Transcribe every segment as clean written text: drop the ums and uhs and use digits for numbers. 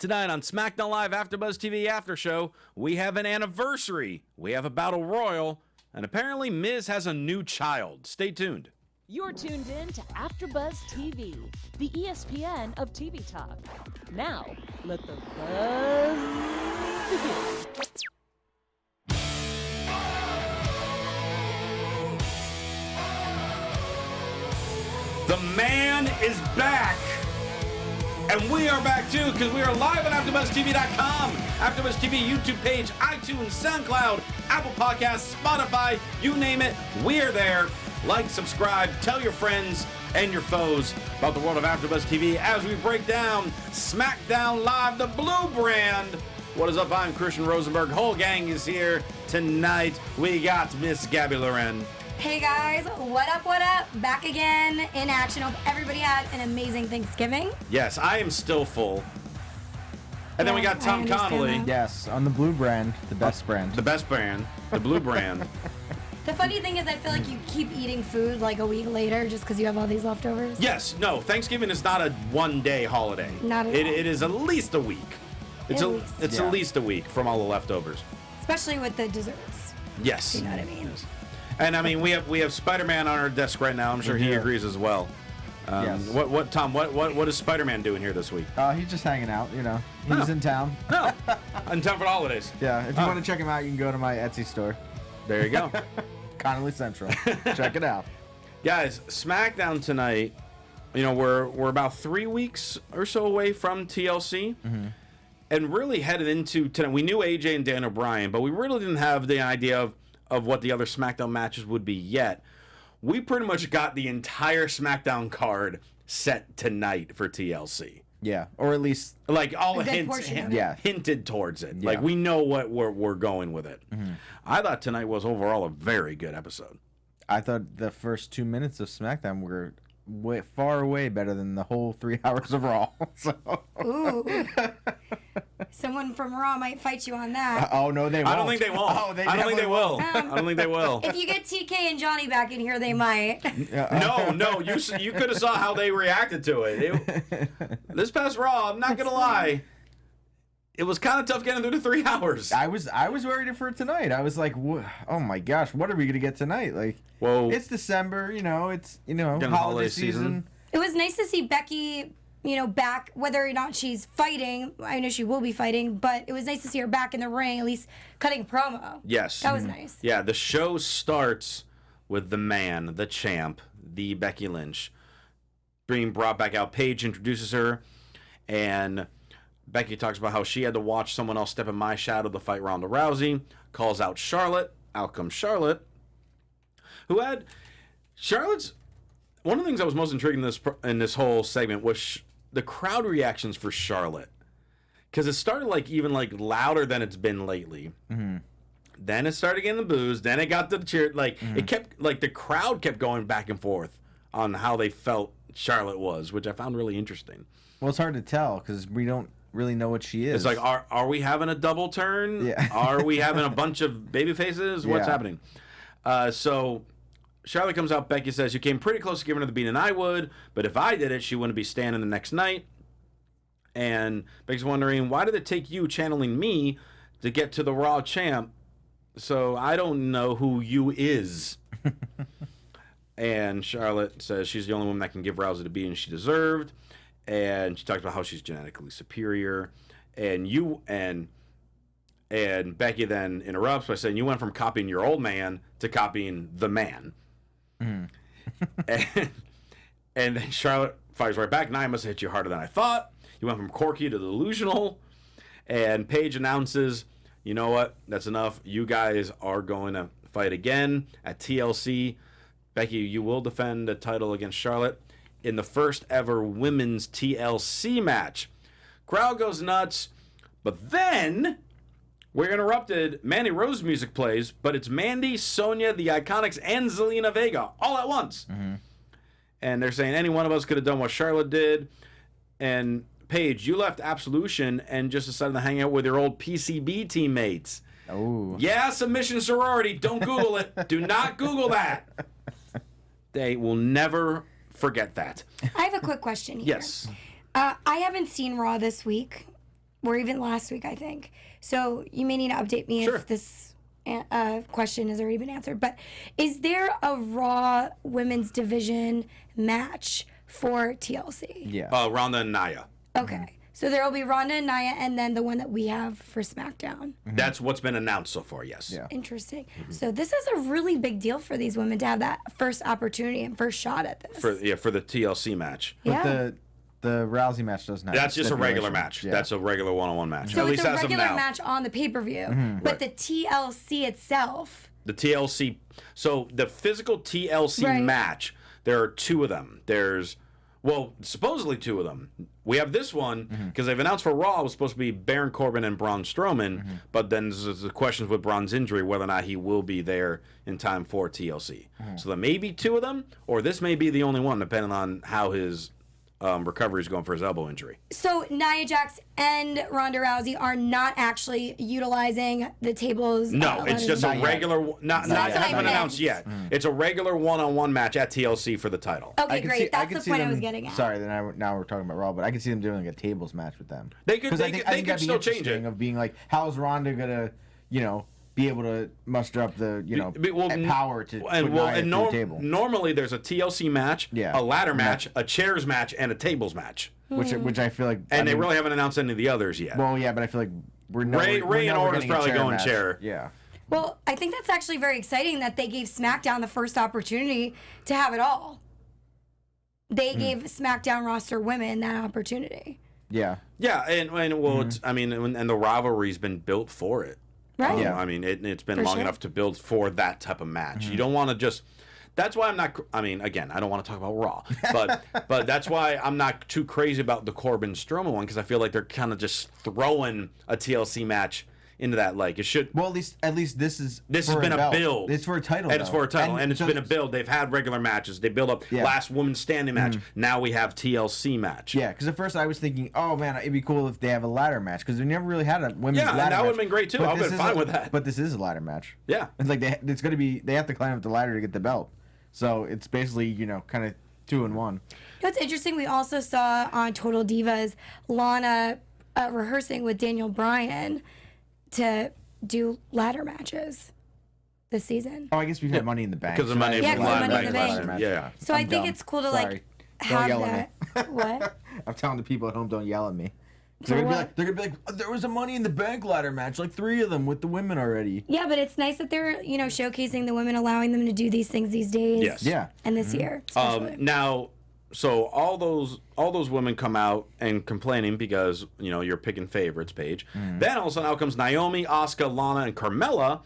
Tonight on Smackdown Live AfterBuzzTV After Show, we have an anniversary, we have a battle royal, and apparently Miz has a new child. Stay tuned. You're tuned in to AfterBuzz TV, the ESPN of TV talk. Now, let the buzz begin. The man is back, and we are back too, because we are live on AfterBuzzTV.com, AfterBuzz TV YouTube page, iTunes, SoundCloud, Apple Podcasts, Spotify, you name it, we are there. Like, subscribe, tell your friends and your foes about the world of AfterBuzz TV as we break down SmackDown Live, the blue brand. What is up? I'm Christian Rosenberg. Whole gang is here tonight. We got Miss Gabby Loren. Hey guys, what up, what up? Back again in action. Hope everybody had an amazing Thanksgiving. Yes, I am still full. And then we got Tom Connolly. Yes, on the blue brand, the best brand. The best brand, the blue brand. The funny thing is I feel like you keep eating food like a week later just because you have all these leftovers. Yes, no, Thanksgiving is not a one-day holiday. Not at all. It is at least a week. It's At at least a week from all the leftovers. Especially with the desserts. Yes. You know what I mean? Yes. And I mean, we have Spider-Man on our desk right now. I'm sure he agrees as well. Yes. Tom? What is Spider-Man doing here this week? He's just hanging out, you know. He's in town. No, in time for the holidays. Yeah, if you want to check him out, you can go to my Etsy store, There you go, Connolly Central. Check it out. guys. SmackDown tonight. You know, we're about 3 weeks or so away from TLC, and really headed into tonight. We knew AJ and Dan O'Brien, but we really didn't have the idea of what the other SmackDown matches would be yet. We pretty much got the entire SmackDown card set tonight for TLC. Yeah, or at least Like all A good hints, portion of it. Yeah. hinted towards it. Yeah. Like we know what we're going with it. I thought tonight was overall a very good episode. I thought the first 2 minutes of SmackDown were far way better than the whole 3 hours of Raw. So. Ooh. Someone from Raw might fight you on that. Oh no, they won't. I don't think they won't. Oh, I don't think they will. I don't think they will. If you get TK and Johnny back in here, they might. No, you could have saw how they reacted to it. This past Raw, I'm not gonna lie, it was kind of tough getting through the 3 hours. I was worried for tonight. I was like, oh my gosh, what are we gonna get tonight? Like, Whoa. it's December, it's Getting holiday season. It was nice to see Becky, back, whether or not she's fighting. I know she will be fighting, but it was nice to see her back in the ring, at least cutting a promo. Yes. That was nice. Yeah, the show starts with the man, the champ, the Becky Lynch, being brought back out. Paige introduces her, and Becky talks about how she had to watch someone else step in my shadow to fight Ronda Rousey, calls out Charlotte. Out comes Charlotte, who had Charlotte's... One of the things that was most intriguing in this whole segment was the crowd reactions for Charlotte, because it started even louder than it's been lately. Then it started getting the boos. Then it got to the cheer. It kept the crowd kept going back and forth on how they felt Charlotte was, which I found really interesting. Well, it's hard to tell because we don't really know what she is. It's like, are we having a double turn? Yeah. Are we having a bunch of baby faces? What's Yeah. happening? So Charlotte comes out. Becky says, you came pretty close to giving her the beating I would, but if I did it, she wouldn't be standing the next night. And Becky's wondering, why did it take you channeling me to get to the Raw champ? So I don't know who you is. And Charlotte says she's the only woman that can give Rousey the beating she deserved. And she talks about how she's genetically superior. And Becky then interrupts by saying, you went from copying your old man to copying the man. and then Charlotte fires right back. Now I must have hit you harder than I thought. You went from quirky to delusional. And Paige announces, you know what? That's enough. You guys are going to fight again at TLC. Becky, you will defend the title against Charlotte in the first ever women's TLC match. Crowd goes nuts. But then we're interrupted. Mandy Rose music plays, but it's Mandy, Sonya, the Iconics, and Zelina Vega all at once. And they're saying any one of us could have done what Charlotte did. And Paige, you left Absolution and just decided to hang out with your old PCB teammates. Oh. Yeah, submission sorority. Don't Google it. Do not Google that. They will never forget that. I have a quick question here. Yes. I haven't seen Raw this week. or even last week, I think. So you may need to update me Sure. if this question has already been answered. But is there a Raw Women's Division match for TLC? Yeah. Ronda and Nia. Okay. So there will be Ronda and Nia, and then the one that we have for SmackDown. That's what's been announced so far, yes. Yeah. Interesting. So this is a really big deal for these women to have that first opportunity and first shot at this. For the TLC match. But yeah. the Rousey match doesn't have That's just a regular stipulation. match. Yeah. That's a regular one-on-one match. So At it's least a as of regular now. match on the pay-per-view, Right. but the TLC itself. The TLC. So the physical TLC Right. match, there are two of them. There's, well, supposedly two of them. We have this one because they've announced for Raw it was supposed to be Baron Corbin and Braun Strowman, but then there's the questions with Braun's injury whether or not he will be there in time for TLC. So there may be two of them, or this may be the only one, depending on how his recovery is going for his elbow injury. So Nia Jax and Ronda Rousey are not actually utilizing the tables. No, it's just a Not yet. regular, not that's what I hasn't been meant. announced yet. It's a regular one-on-one match at TLC for the title. Okay, can great. see- That's can the see point I them- was getting at. Sorry, now we're talking about Raw, but I can see them doing like a tables match with them. They could- 'Cause they I think, could- I they think could that'd be still change interesting it. Of being like, how's Ronda gonna, be able to muster up the, power to put Nia through the table? Normally there's a TLC match, Yeah. a ladder match, a chairs match, and a tables match. Which I feel like, And they really haven't announced any of the others yet. Well, yeah, but I feel like we're Ray and Orton's probably going match. chair. Yeah. Well, I think that's actually very exciting that they gave SmackDown the first opportunity to have it all. They gave SmackDown roster women that opportunity. Yeah. Yeah, and well, it's, I mean, and the rivalry's been built for it. Right? Yeah. I mean, it's been For long sure. enough to build for that type of match. You don't want to just. That's why I'm not. I mean, again, I don't want to talk about Raw, but that's why I'm not too crazy about the Corbin Strowman one because I feel like they're kind of just throwing a TLC match into that. Like it should. Well, at least this is. This for has been a belt. build. It's for a title. And it's though. for a title, and it's so- been a build. They've had regular matches. They build up Yeah. last woman standing match. Now we have TLC match. Yeah, because at first I was thinking, oh man, it'd be cool if they have a ladder match because we never really had a women's Yeah, ladder and that match. would've been great, too. But I would've this been is fine with that. But this is a ladder match. Yeah. It's like they have to climb up the ladder to get the belt. So it's basically kind of 2 in 1. You know what's interesting? We also saw on Total Divas Lana rehearsing with Daniel Bryan to do ladder matches this season. Oh, I guess we've had Money in the Bank. Because of Money in Yeah, the 'cause of Bank. Money in the last Bank. year. Yeah. So I'm I think dumb. it's cool to Sorry. like Don't have yell at that. What? I'm telling the people at home, don't yell at me. For what? They're gonna be like, there was a Money in the Bank ladder match, like 3 of them with the women already. Yeah, but it's nice that they're showcasing the women, allowing them to do these things these days. Yes. Yeah. And this year, especially. Now, so all those women come out and complaining because you're picking favorites, Paige. Then all of a sudden out comes Naomi, Asuka, Lana, and Carmella.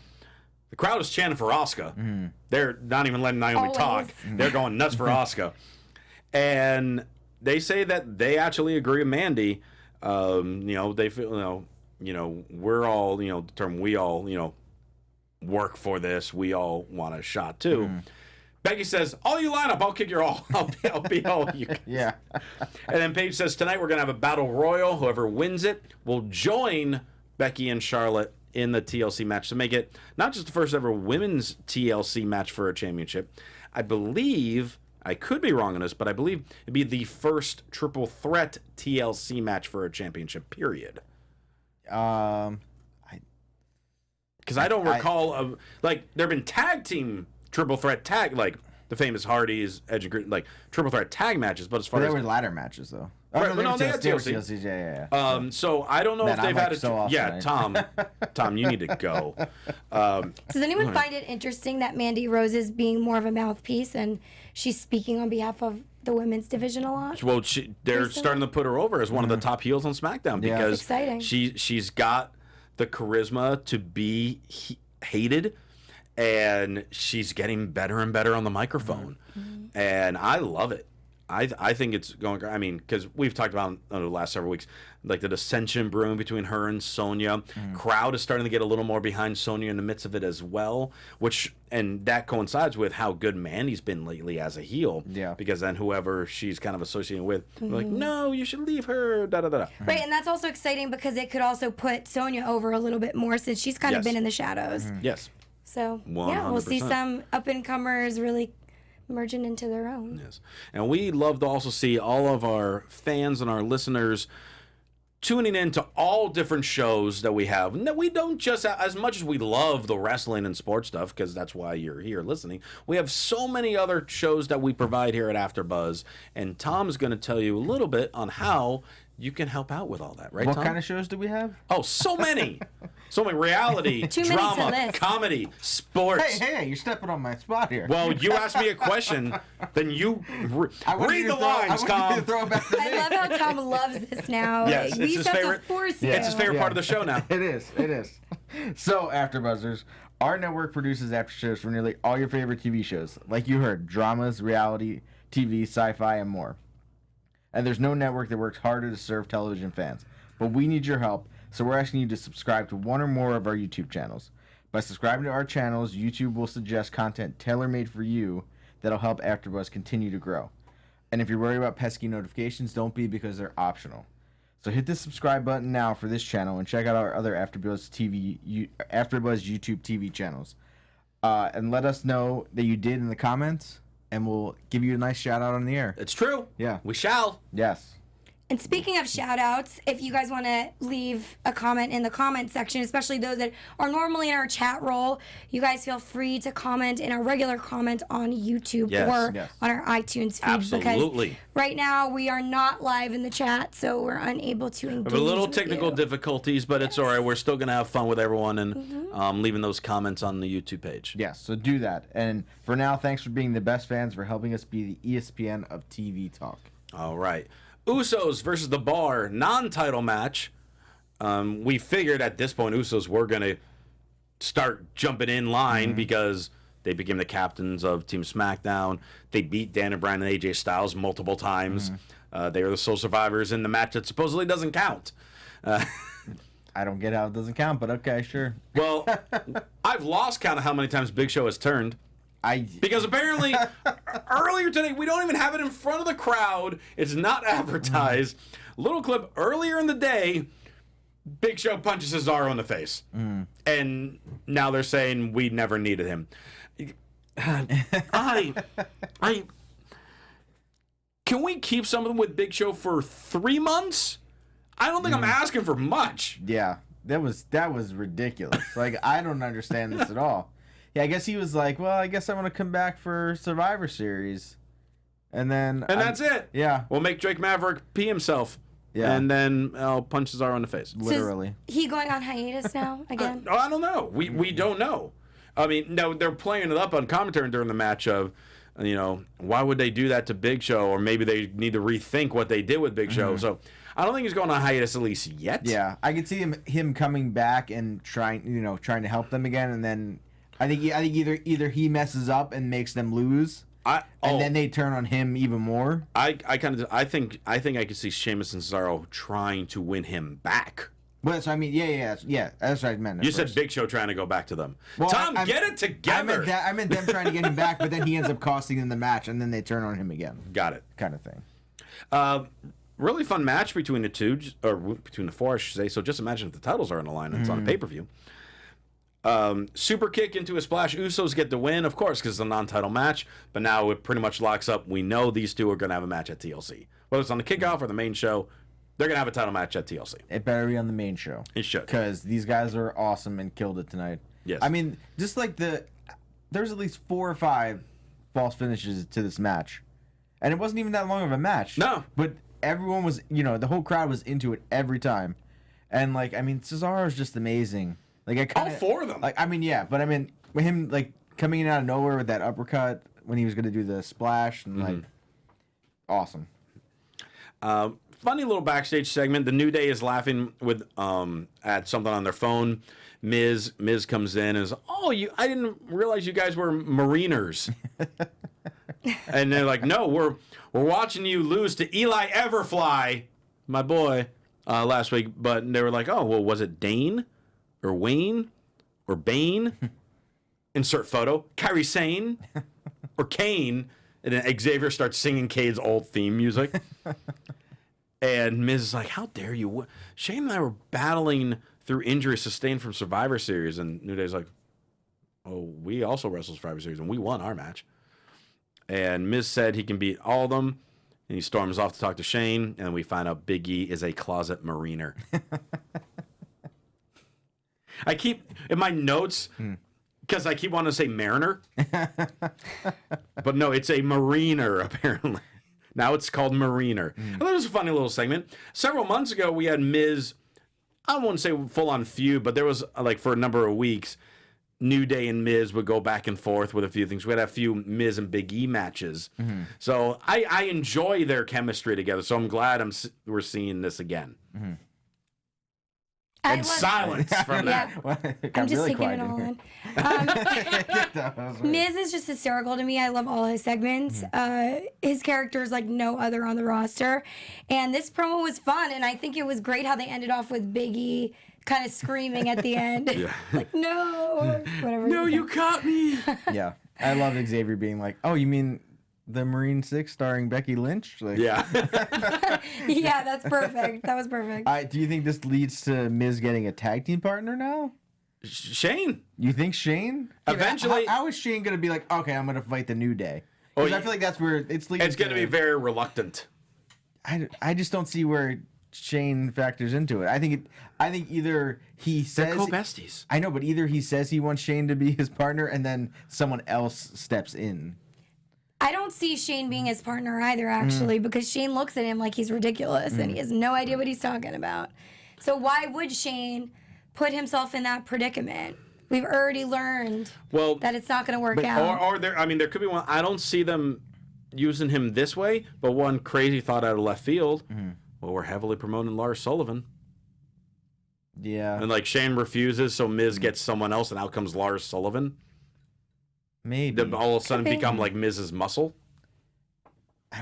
The crowd is chanting for Asuka. They're not even letting Naomi Always. talk. They're going nuts for Asuka. And they say that they actually agree with Mandy. They feel we're all the term we all work for this. We all want a shot too. Becky says, "All you line up, I'll kick your all. I'll be all you." Yeah. And then Paige says, "Tonight we're gonna have a battle royal. Whoever wins it will join Becky and Charlotte in the TLC match to make it not just the first ever women's TLC match for a championship. I believe." I could be wrong on this, but I believe it'd be the first triple threat TLC match for a championship, period. Because I don't recall, there have been tag team triple threat tag, like the famous Hardys, Edge and Grit, like triple threat tag matches, but as far But as... there were ladder matches, though. Oh, Right, no, they had were TLC. TLCs, yeah. So I don't know Man, if they've I'm, had like, a... so off yeah, tonight. Tom, you need to go. Does anyone find it interesting that Mandy Rose is being more of a mouthpiece and she's speaking on behalf of the women's division a lot? Well, they're Recently? starting to put her over as one of the top heels on SmackDown Yeah. because That's exciting. she's got the charisma to be hated, and she's getting better and better on the microphone, and I love it. I think it's going. I mean, because we've talked about over the last several weeks, like the dissension brewing between her and Sonya. Crowd is starting to get a little more behind Sonya in the midst of it as well, and that coincides with how good Mandy's been lately as a heel. Yeah. Because then whoever she's kind of associating with, they're like, no, you should leave her. Da da da. Right, and that's also exciting because it could also put Sonya over a little bit more since she's kind of Yes. been in the shadows. Yes. So, yeah, we'll see 100%. some up-and-comers really merging into their own. Yes. And we love to also see all of our fans and our listeners tuning into all different shows that we have. No, we don't just, as much as we love the wrestling and sports stuff, because that's why you're here listening, we have so many other shows that we provide here at AfterBuzz, and Tom's going to tell you a little bit on how you can help out with all that, right, What Tom? kind of shows do we have? Oh, so many. So many. Reality, Too many to drama, list. comedy, sports. Hey, you're stepping on my spot here. Well, you asked me a question, then you I want read you the to throw- I lines, want you to Tom. throw it back to me. I love how Tom loves this now. Yes, we it's used his to have favorite- to force you. It's his favorite part of the show now. It is. So, AfterBuzzers, our network produces after shows for nearly all your favorite TV shows. Like you heard, dramas, reality, TV, sci-fi, and more. And there's no network that works harder to serve television fans. But we need your help, so we're asking you to subscribe to one or more of our YouTube channels. By subscribing to our channels, YouTube will suggest content tailor-made for you that'll help AfterBuzz continue to grow. And if you're worried about pesky notifications, don't be, because they're optional. So hit the subscribe button now for this channel and check out our other AfterBuzz YouTube TV channels. And let us know that you did in the comments, and we'll give you a nice shout out on the air. It's true. Yeah. We shall. Yes. And speaking of shout outs, if you guys want to leave a comment in the comment section, especially those that are normally in our chat roll, you guys feel free to comment in our regular comment on YouTube Yes, or yes. on our iTunes feed. Absolutely. Because right now we are not live in the chat, so we're unable to engage. We have a little with technical you. difficulties, but it's all right. We're still going to have fun with everyone and leaving those comments on the YouTube page. Yes, so do that. And for now, thanks for being the best fans, for helping us be the ESPN of TV talk. All right. Usos versus The Bar, non-title match. We figured at this point Usos were going to start jumping in line because they became the captains of Team SmackDown. They beat Daniel Bryan and AJ Styles multiple times. They are the sole survivors in the match that supposedly doesn't count. I don't get how it doesn't count, but okay, sure. Well, I've lost count of how many times Big Show has turned. Because apparently, earlier today, we don't even have it in front of the crowd. It's not advertised. Little clip earlier in the day, Big Show punches Cesaro in the face. And now they're saying we never needed him. Can we keep something with Big Show for 3 months? I don't think I'm asking for much. Yeah, that was ridiculous. Like, I don't understand this at all. Yeah, I guess he was like, well, I guess I'm going to come back for Survivor Series. And then... That's it. Yeah. We'll make Drake Maverick pee himself. Yeah. And then I'll punch Cesaro in the face. Literally. So is he going on hiatus now again? I don't know. We don't know. I mean, no, they're playing it up on commentary during the match of, why would they do that to Big Show? Or maybe they need to rethink what they did with Big Show. So I don't think he's going on hiatus at least yet. Yeah, I could see him coming back and trying to help them again, and then I think either he messes up and makes them lose, and then they turn on him even more. I think I could see Sheamus and Cesaro trying to win him back. Well, so I mean, yeah, that's what I meant. You said Big Show trying to go back to them. Well, Tom, get it together. I meant them trying to get him back, but then he ends up costing them the match, and then they turn on him again. Got it. Kind of thing. Really fun match between the two, or between the four, I should say. So just imagine if the titles are on the line and it's on a pay-per-view. Super kick into a splash. Usos get the win, of course, because it's a non-title match. But now it pretty much locks up. We know these two are going to have a match at TLC. Whether it's on the kickoff or the main show, they're going to have a title match at TLC. It better be on the main show. It should. Because these guys are awesome and killed it tonight. Yes. I mean, just like there's at least 4 or 5 false finishes to this match. And it wasn't even that long of a match. No. But everyone was, the whole crowd was into it every time. And, Cesaro's just amazing. All 4 of them. With him, coming in out of nowhere with that uppercut when he was going to do the splash and, awesome. Funny little backstage segment. The New Day is laughing with at something on their phone. Miz comes in and is, I didn't realize you guys were Mariners. And they're like, no, we're watching you lose to Eli Everfly, my boy, last week. But they were like, oh, well, was it Dane or Wayne or Bane? Insert photo. Kairi Sane or Kane. And then Xavier starts singing Cade's old theme music. And Miz is like, how dare you? Shane and I were battling through injuries sustained from Survivor Series. And New Day's like, oh, we also wrestled Survivor Series, and we won our match. And Miz said he can beat all of them. And he storms off to talk to Shane, and we find out Big E is a closet mariner. I keep, in my notes, because I keep wanting to say mariner. But no, it's a mariner, apparently. Now it's called mariner. I thought it was a funny little segment. Several months ago, we had Miz, I wouldn't say full-on feud, but there was, like, for a number of weeks, New Day and Miz would go back and forth with a few things. We had a few Miz and Big E matches. So I enjoy their chemistry together. So I'm glad we're seeing this again. And silence from that. I'm just taking it all in. Miz is just hysterical to me. I love all his segments. His character is like no other on the roster. And this promo was fun. And I think it was great how they ended off with Big E kind of screaming at the end. Like, no. Whatever. No, you caught me. Yeah. I love Xavier being like, oh, you mean the Marine 6 starring Becky Lynch? Like, Yeah. Yeah, that's perfect. That was perfect. Do you think this leads to Miz getting a tag team partner now? Shane. You think Shane? Eventually. How is Shane going to be like, okay, I'm going to fight the New Day? Because I feel like that's where it's leading. It's going to be very reluctant. I just don't see where Shane factors into it. I think either he says They're co-besties. I know, but either he says he wants Shane to be his partner, and then someone else steps in. I don't see Shane being his partner either, actually, because Shane looks at him like he's ridiculous and he has no idea what he's talking about. So why would Shane put himself in that predicament? We've already learned that it's not going to work out. Or there could be one. I don't see them using him this way, but one crazy thought out of left field. Well, we're heavily promoting Lars Sullivan. Yeah. And like Shane refuses, so Miz gets someone else, and out comes Lars Sullivan. Maybe. Then all of a sudden become like Miz's muscle.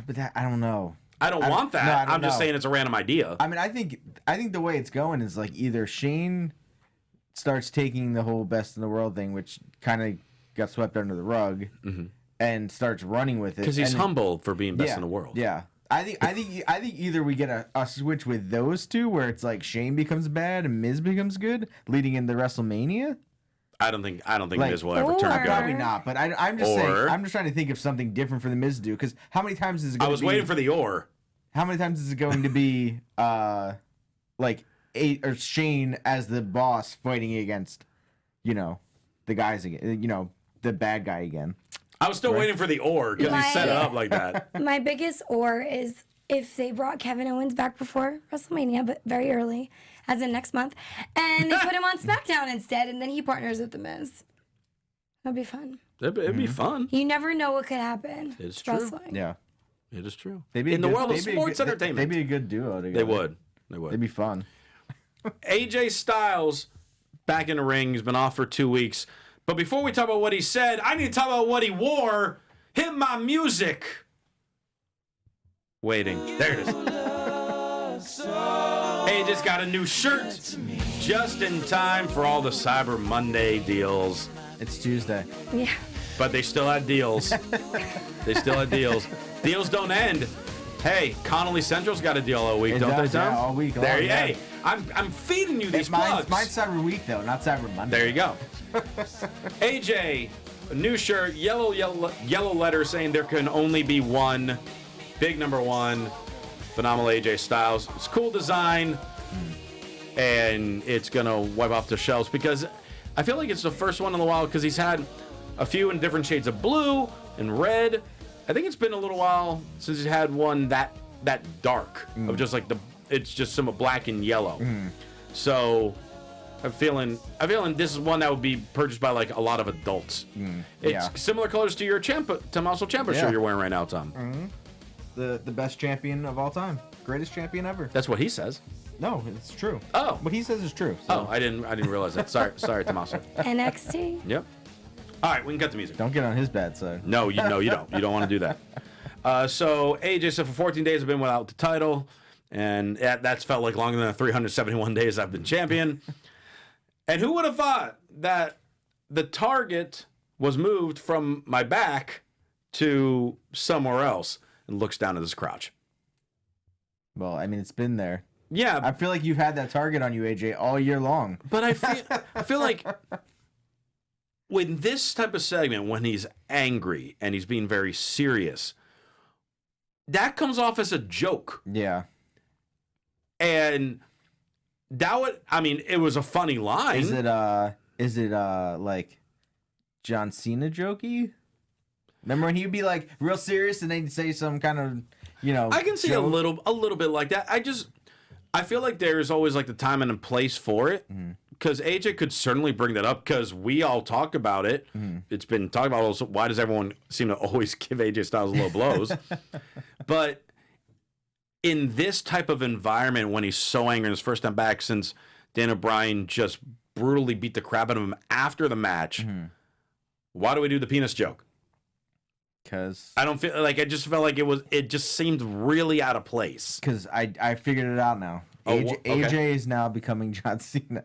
But that, I don't know. I don't want that. No, I'm just saying it's a random idea. I mean, I think the way it's going is like either Shane starts taking the whole best in the world thing, which kind of got swept under the rug, and starts running with it Because he's humble for being best in the world. Yeah. I think either we get a switch with those two where it's like Shane becomes bad and Miz becomes good, leading into WrestleMania. I don't think Like, Miz will ever turn good. Probably not, but I'm just saying. I'm just trying to think of something different for the Miz to do. Because how many times is it going to be... I was waiting for the or. How many times is it going to be like Shane as the boss fighting against, the guys again, the bad guy again? I was still waiting for the or because he set it up like that. My biggest or is if they brought Kevin Owens back before WrestleMania, but very early, as in next month, and they put him on SmackDown instead, and then he partners with The Miz. That'd be fun. It'd be fun. You never know what could happen. It's true. Wrestling. Yeah. It is true. In the world of sports entertainment. They'd be a good duo together. They would. They'd be fun. AJ Styles back in the ring. He's been off for 2 weeks. But before we talk about what he said, I need to talk about what he wore. Hit my music. Waiting. There it is. AJ's got a new shirt. Just in time for all the Cyber Monday deals. It's Tuesday. Yeah. But they still had deals. Deals don't end. Hey, Connolly Central's got a deal all week, don't they, Tom? Yeah, all week. There you go. Hey, I'm feeding you these plugs. Mine's Cyber Week, though, not Cyber Monday. There you go. AJ, a new shirt, yellow letter saying there can only be one. Big number one. Phenomenal AJ Styles. It's cool design. And it's going to wipe off the shelves because I feel like it's the first one in a while because he's had a few in different shades of blue and red. I think it's been a little while since he's had one that dark of just like it's just some black and yellow. So I'm feeling this is one that would be purchased by like a lot of adults. It's similar colors to your Tommaso Ciampa shirt you're wearing right now, Tom. The best champion of all time, greatest champion ever. That's what he says. No, it's true. Oh, what he says is true. So. Oh, I didn't realize that. Sorry, Tommaso. NXT. Yep. All right, we can cut the music. Don't get on his bad side. No, you don't. You don't want to do that. So AJ said for 14 days I've been without the title, and that's felt like longer than the 371 days I've been champion. And who would have thought that the target was moved from my back to somewhere else and looks down at his crotch? Well, I mean, it's been there. Yeah. I feel like you've had that target on you, AJ, all year long. But I feel like with this type of segment, when he's angry and he's being very serious, that comes off as a joke. Yeah. And that would, I mean, it was a funny line. Is it like John Cena jokey? Remember when he'd be like real serious and then he'd say some kind of, I can see joke? a little bit like that. I feel like there's always like the time and a place for it. Because AJ could certainly bring that up because we all talk about it. It's been talked about also, why does everyone seem to always give AJ Styles low blows? But in this type of environment, when he's so angry, his first time back since Daniel Bryan just brutally beat the crap out of him after the match, why do we do the penis joke? Because I don't feel like, I just felt like it just seemed really out of place. Because I figured it out now. AJ is now becoming John Cena.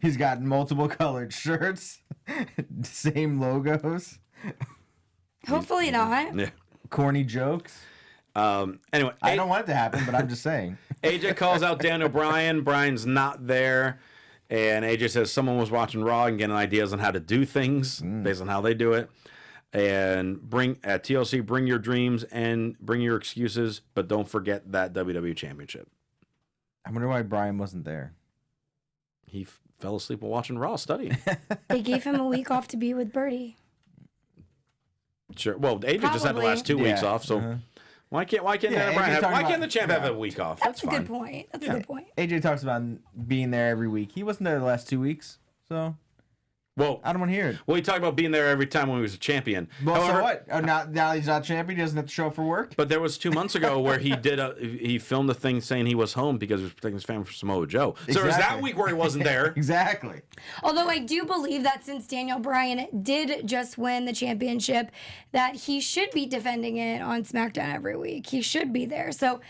He's got multiple colored shirts, same logos, Hopefully not. Yeah. corny jokes. Anyway, I don't want it to happen, but I'm just saying. AJ calls out Daniel Bryan. Bryan's not there. And AJ says someone was watching Raw and getting ideas on how to do things based on how they do it. And at TLC, bring your dreams and bring your excuses, but don't forget that WWE Championship. I wonder why Bryan wasn't there. He fell asleep while watching Raw studying. They gave him a week off to be with Birdie. Sure. Well, AJ just had the last 2 weeks off, so why can't Daniel Bryan why can't the champ have a week off? That's a fine. good point. That's a good point. AJ talks about being there every week. He wasn't there the last 2 weeks, so Well, I don't want to hear it. Well, he talked about being there every time when he was a champion. Well, However, so what? Oh, now he's not champion. He doesn't have to show up for work. But there was 2 months ago where he filmed a thing saying he was home because he was protecting his family from Samoa Joe. So there was that Exactly. week where he wasn't there. Exactly. Although I do believe that since Daniel Bryan did just win the championship, that he should be defending it on SmackDown every week. He should be there. So,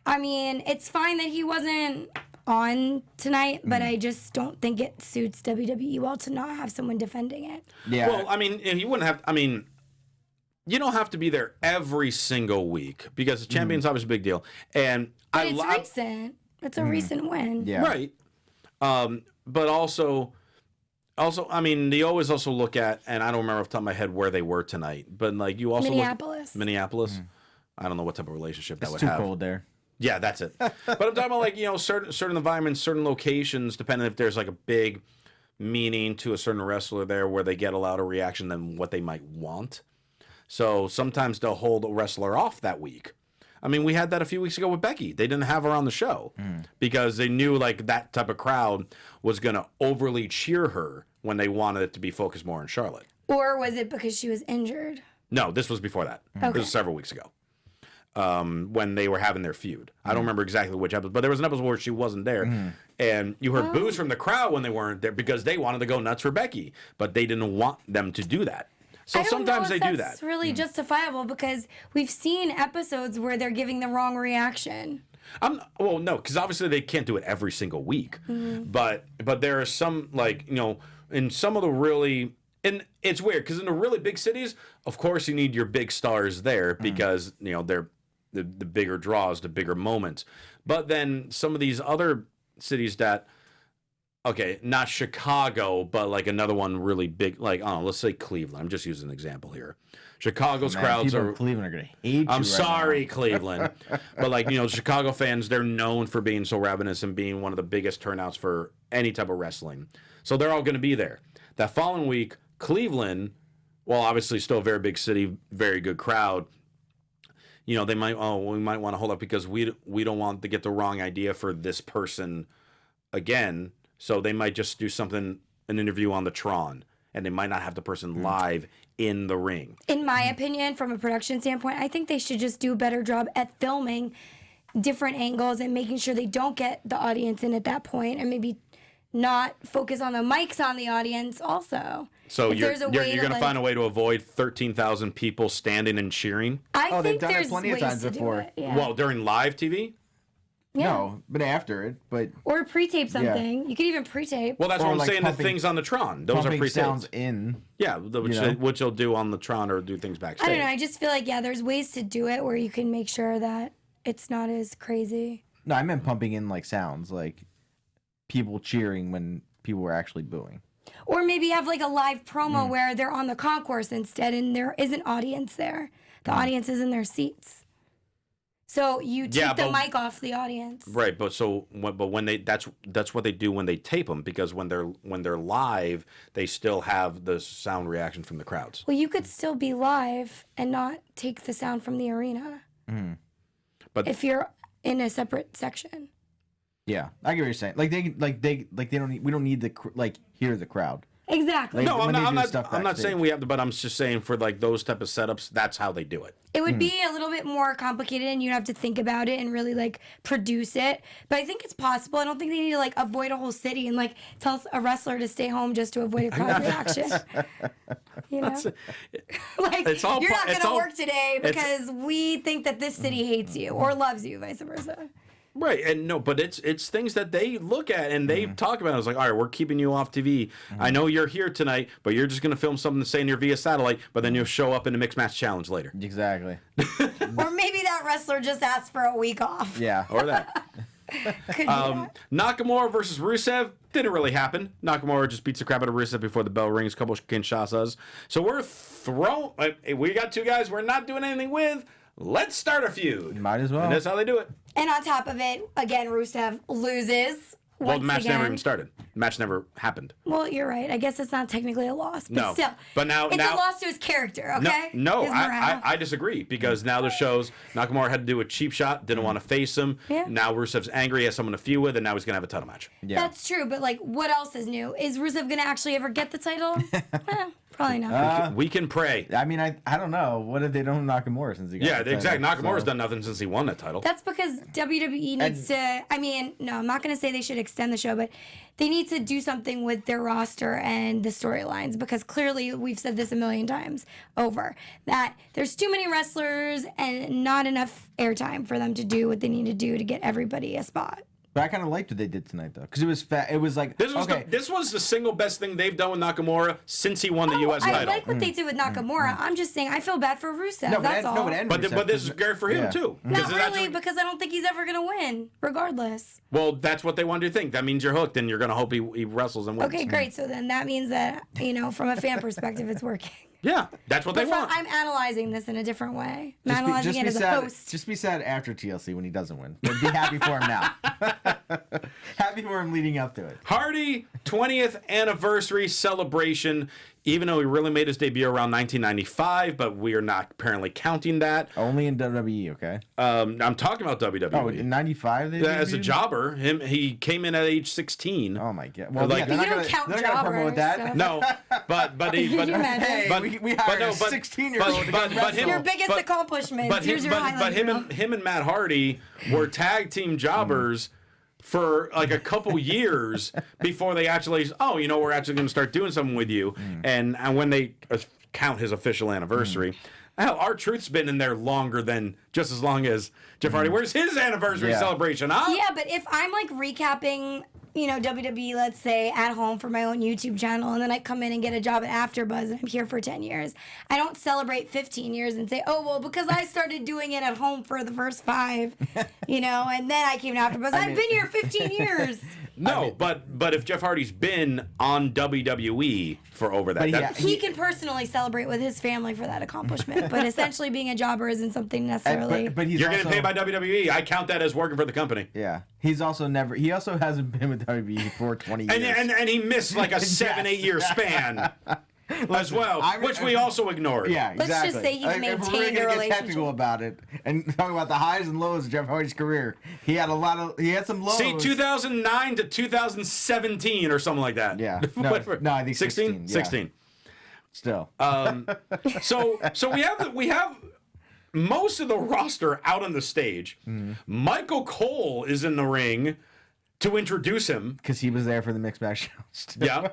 I mean, it's fine that he wasn't on tonight, but I just don't think it suits WWE well to not have someone defending it. Yeah. Well, I mean, you wouldn't have. I mean, you don't have to be there every single week because the champion's obviously a big deal. And But it's recent. It's a recent win. Yeah. Right. But also, I mean, they always also look at, and I don't remember off the top of my head where they were tonight, but like you also Minneapolis. I don't know what type of relationship that It's would too have. cold there. Yeah, that's it. But I'm talking about like, certain environments, certain locations, depending if there's like a big meaning to a certain wrestler there where they get a louder reaction than what they might want. So sometimes they'll hold a wrestler off that week. I mean, we had that a few weeks ago with Becky. They didn't have her on the show because they knew like that type of crowd was going to overly cheer her when they wanted it to be focused more on Charlotte. Or was it because she was injured? No, this was before that. Okay. This was several weeks ago. When they were having their feud. I don't remember exactly which episode, but there was an episode where she wasn't there. And you heard boos from the crowd when they weren't there because they wanted to go nuts for Becky, but they didn't want them to do that. So sometimes they do that. That's really justifiable because we've seen episodes where they're giving the wrong reaction. Well, no, because obviously they can't do it every single week. But there are some, like, in some of the really... And it's weird because in the really big cities, of course, you need your big stars there because, they're the bigger draws, the bigger moments. But then some of these other cities that, okay, not Chicago, but like another one really big, like, I don't know, let's say Cleveland. I'm just using an example here. Chicago's crowds people are... in Cleveland are going to hate you. I'm right sorry, now. Cleveland. But like, Chicago fans, they're known for being so ravenous and being one of the biggest turnouts for any type of wrestling. So they're all going to be there. That following week, Cleveland, well, obviously still a very big city, very good crowd. They might, we might want to hold up because we don't want to get the wrong idea for this person again. So they might just do an interview on the Tron, and they might not have the person live in the ring. In my opinion, from a production standpoint, I think they should just do a better job at filming different angles and making sure they don't get the audience in at that point, and maybe not focus on the mics on the audience also. So If you're there's a going way to to, find a way to avoid 13,000 people standing and cheering? I Oh, they've think done it there's plenty of ways times to before. do it. Yeah. Well, during live TV? Yeah. No, but after it. But Or pre-tape something. You could even pre-tape. Well, that's Or what I'm like saying. The things on the Tron, those are pumping pre-taped. sounds in. Yeah, which they'll do on the Tron or do things backstage. I don't know. I just feel like, there's ways to do it where you can make sure that it's not as crazy. No, I meant pumping in like sounds, like people cheering when people were actually booing. Or maybe have like a live promo where they're on the concourse instead and there is an audience there. The audience is in their seats. So you take the but- mic off the audience. Right, but when they that's what they do when they tape them, because when they're live, they still have the sound reaction from the crowds. Well, you could still be live and not take the sound from the arena. But If you're in a separate section. Yeah, I get what you're saying. Like they don't need, we don't need hear the crowd. Exactly. Like, no, when I'm they do not. stuff I'm not backstage. saying we have to, but I'm just saying for like those type of setups, that's how they do it. It would be a little bit more complicated and you'd have to think about it and really like produce it. But I think it's possible. I don't think they need to like avoid a whole city and like tell a wrestler to stay home just to avoid a crowd reaction. You know? Like, It's all you're part- not it's going to all- work today because we think that this city hates you or loves you, vice versa. Right, and no, but it's things that they look at and they talk about. It's like, all right, we're keeping you off TV. I know you're here tonight, but you're just gonna film something to say here via satellite. But then you'll show up in a mixed match challenge later. Exactly. Or maybe that wrestler just asked for a week off. Yeah. Or that. Could be that. Nakamura versus Rusev didn't really happen. Nakamura just beats the crap out of Rusev before the bell rings. A couple of Kinshasas. So we're we got two guys we're not doing anything with. Let's start a feud. Might as well. And that's how they do it. And on top of it, again, Rusev loses. Well, the match again. never even started. The match never happened. Well, you're right. I guess it's not technically a loss, but No. still. But now- it's now- a loss to his character, okay? No, His morale. I disagree, because now the shows Nakamura had to do a cheap shot, didn't want to face him. Yeah. Now Rusev's angry, he has someone to feud with, and now he's gonna have a title match. Yeah. That's true, but like, what else is new? Is Rusev gonna actually ever get the title? Probably not. We can pray. I mean, I don't know. What if they don't Nakamura since he got Yeah, the exactly. title? Nakamura's So- done nothing since he won that title. That's because WWE needs to. I mean, no, I'm not going to say they should extend the show, but they need to do something with their roster and the storylines, because clearly we've said this a million times over that there's too many wrestlers and not enough airtime for them to do what they need to do to get everybody a spot. But I kind of liked what they did tonight, though, because it was fat. It was like This was okay. this was the single best thing they've done with Nakamura since he won the U.S. I title. like what they did with Nakamura. I'm just saying I feel bad for Rusev. no, that's all. but this is great for him too. Not Because it's really, actually- because I don't think he's ever going to win, regardless. well, that's what they want you to think. That means you're hooked, and you're gonna hope he wrestles and wins. Okay, great. So then that means that, from a fan perspective, it's working. Yeah, that's what they But want. I'm analyzing this in a different way. I'm analyzing it as a sad. host. Just be sad after TLC when he doesn't win. But be happy for him now. Happy for him leading up to it. Hardy 20th anniversary celebration, even though he really made his debut around 1995, but we are not apparently counting that. Only in WWE, okay? I'm talking about WWE. Oh, in '95 they As a debuted? jobber, he came in at age 16. Oh my god! Well, Like- yeah, they're You not don't gonna, count they're not gonna promote jobbers, that. so- No, but he Could you imagine? Hey, but- we but hired no, a but- 16-year-old. but him- Your biggest but- accomplishment. But Here's him, your but highlight him reel. and him and Matt Hardy were tag team jobbers for like a couple years before they actually, we're actually going to start doing something with you. And when they count his official anniversary, hell, R-Truth's been in there longer than just as long as Jeff Hardy. Where's his anniversary Yeah. celebration, huh? Yeah, but if I'm like recapping, WWE, let's say, at home for my own YouTube channel, and then I come in and get a job at AfterBuzz and I'm here for 10 years, I don't celebrate 15 years and say, oh, well, because I started doing it at home for the first 5, and then I came to AfterBuzz. I've been here 15 years. No, but if Jeff Hardy's been on WWE for over that, But that He can personally celebrate with his family for that accomplishment, but essentially being a jobber isn't something necessarily. But he's you're also, getting paid by WWE. I count that as working for the company. Yeah, he's also never. He also hasn't been with WWE for 20 years. And he missed like a 7-8 year span as well, which we also ignored. Yeah, Let's exactly. just say he's If we're maintained really a gonna get relationship. technical about it and talk about the highs and lows of Jeff Hardy's career, he had some lows. See, 2009 to 2017 or something like that. Yeah. Whatever. No, I think 16. 16, yeah. 16. Still. So we have most of the roster out on the stage. Michael Cole is in the ring to introduce him. Because he was there for the mixed match shows. Yeah,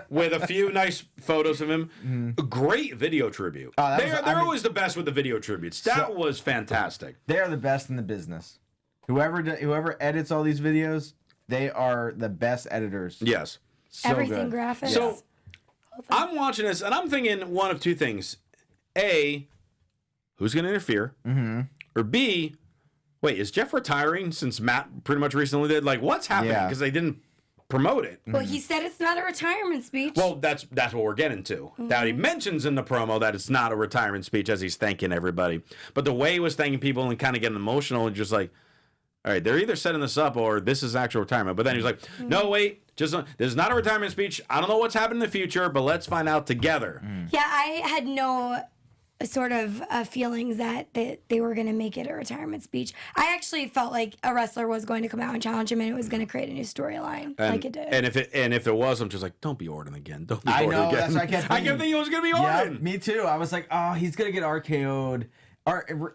with a few nice photos of him. A great video tribute. They're always the best with the video tributes. That was fantastic. They are the best in the business. Whoever edits all these videos, they are the best editors. Yes. So Everything good. graphics. So I'm watching this and I'm thinking one of two things: A, who's going to interfere? Mm-hmm. Or B, wait, is Jeff retiring since Matt pretty much recently did? Like, what's happening? Yeah. Because they didn't promote it. Well, he said it's not a retirement speech. Well, that's what we're getting to. Now, he mentions in the promo that it's not a retirement speech as he's thanking everybody. But the way he was thanking people and kind of getting emotional and just like, all right, they're either setting this up or this is actual retirement. But then he's like, no, wait, this is not a retirement speech. I don't know what's happening in the future, but let's find out together. Yeah, I had no sort of feelings that they were going to make it a retirement speech. I actually felt like a wrestler was going to come out and challenge him, and it was going to create a new storyline, like it did. And if there was, I'm just like, don't be Orton again. Don't be I Orton know, again. that's what I kept I kept thinking it was going to be Yeah, Orton. me too. I was like, oh, he's going to get RKO'd.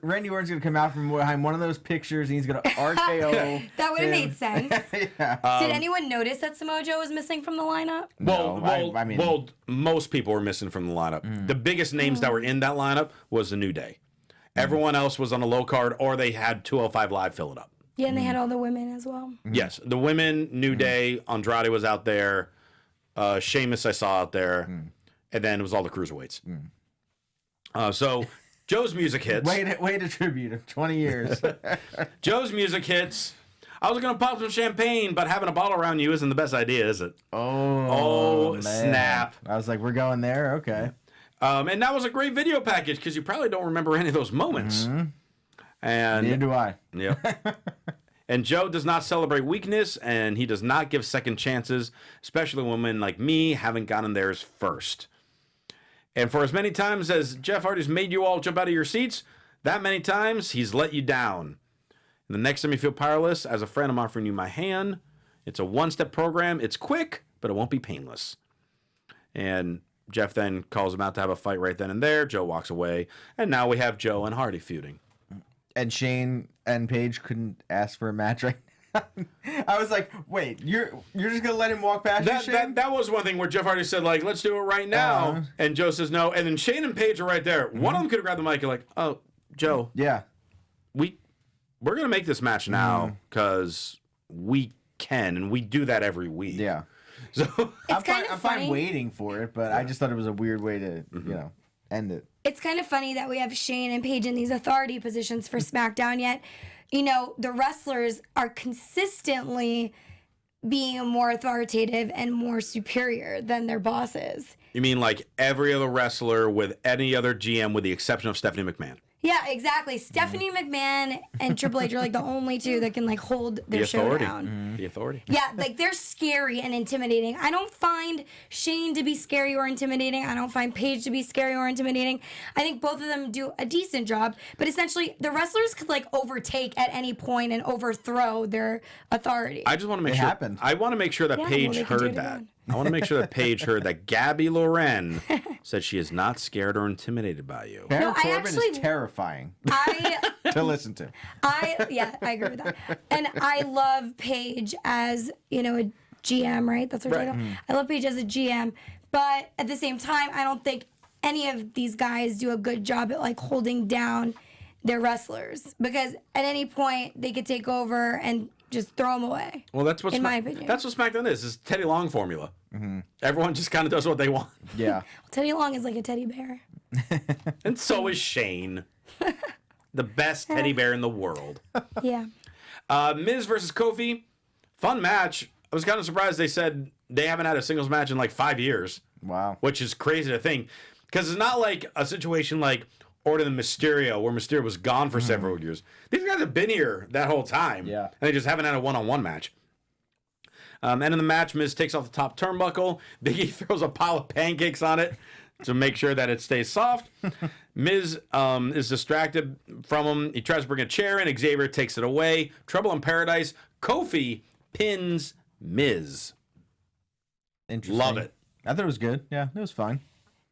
Randy Orton's going to come out from behind one of those pictures, and he's going to RKO. That would have made sense. Yeah. Did anyone notice that Samoa Joe was missing from the lineup? Well, most people were missing from the lineup. The biggest names that were in that lineup was the New Day. Everyone else was on the low card, or they had 205 Live fill it up. Yeah, and they had all the women as well. Yes, the women, New Day, Andrade was out there, Sheamus I saw out there, and then it was all the cruiserweights. So Joe's music hits. Way to tribute him. 20 years. Joe's music hits. I was going to pop some champagne, but having a bottle around you isn't the best idea, is it? Oh, man. Snap. I was like, we're going there? Okay. And that was a great video package because you probably don't remember any of those moments. And Neither do I. yeah. And Joe does not celebrate weakness, and he does not give second chances, especially women like me haven't gotten theirs first. And for as many times as Jeff Hardy's made you all jump out of your seats, that many times he's let you down. And the next time you feel powerless, as a friend, I'm offering you my hand. It's a one-step program. It's quick, but it won't be painless. And Jeff then calls him out to have a fight right then and there. Joe walks away, and now we have Joe and Hardy feuding. And Shane and Paige couldn't ask for a match right now. I was like, wait, you're just gonna let him walk past you, Shane? That was one thing where Jeff Hardy said, like, let's do it right now. And Joe says no. And then Shane and Paige are right there. One of them could have grabbed the mic and like, oh, Joe, Yeah. we're gonna make this match now because we can, and we do that every week. Yeah. So It's kind of I'm fine funny. waiting for it, but I just thought it was a weird way to, end it. It's kind of funny that we have Shane and Paige in these authority positions for SmackDown, yet, the wrestlers are consistently being more authoritative and more superior than their bosses. you mean like every other wrestler with any other GM with the exception of Stephanie McMahon? Yeah, exactly. Stephanie McMahon and Triple H are like the only two that can like hold their The show authority. down. The authority. Yeah, like they're scary and intimidating. I don't find Shane to be scary or intimidating. I don't find Paige to be scary or intimidating. I think both of them do a decent job, but essentially the wrestlers could like overtake at any point and overthrow their authority. I just want to make It sure. happened. I want to make sure that Yeah, Paige well, they can do heard it that. again. I want to make sure that Paige heard that Gabby Loren said she is not scared or intimidated by you. Baron I Corbin actually- is terrifying I to listen to. I agree with that. And I love Paige as, a GM, right? That's her title. I love Paige as a GM, but at the same time, I don't think any of these guys do a good job at like holding down their wrestlers because at any point they could take over and just throw them away. Well, that's what In my opinion. That's what SmackDown is Teddy Long formula. Everyone just kind of does what they want, Yeah. Teddy Long is like a teddy bear. and so is Shane, the best teddy bear in the world. Yeah. Miz versus Kofi, fun match. I was kind of surprised they said they haven't had a singles match in like 5 years. Wow. Which is crazy to think, because it's not like a situation like Orton and Mysterio, where Mysterio was gone for several years. These guys have been here that whole time, Yeah. and they just haven't had a one-on-one match. And in the match, Miz takes off the top turnbuckle. Big E throws a pile of pancakes on it to make sure that it stays soft. Miz is distracted from him. He tries to bring a chair in. Xavier takes it away. Trouble in Paradise. Kofi pins Miz. Interesting. Love it. I thought it was good. Yeah, it was fine.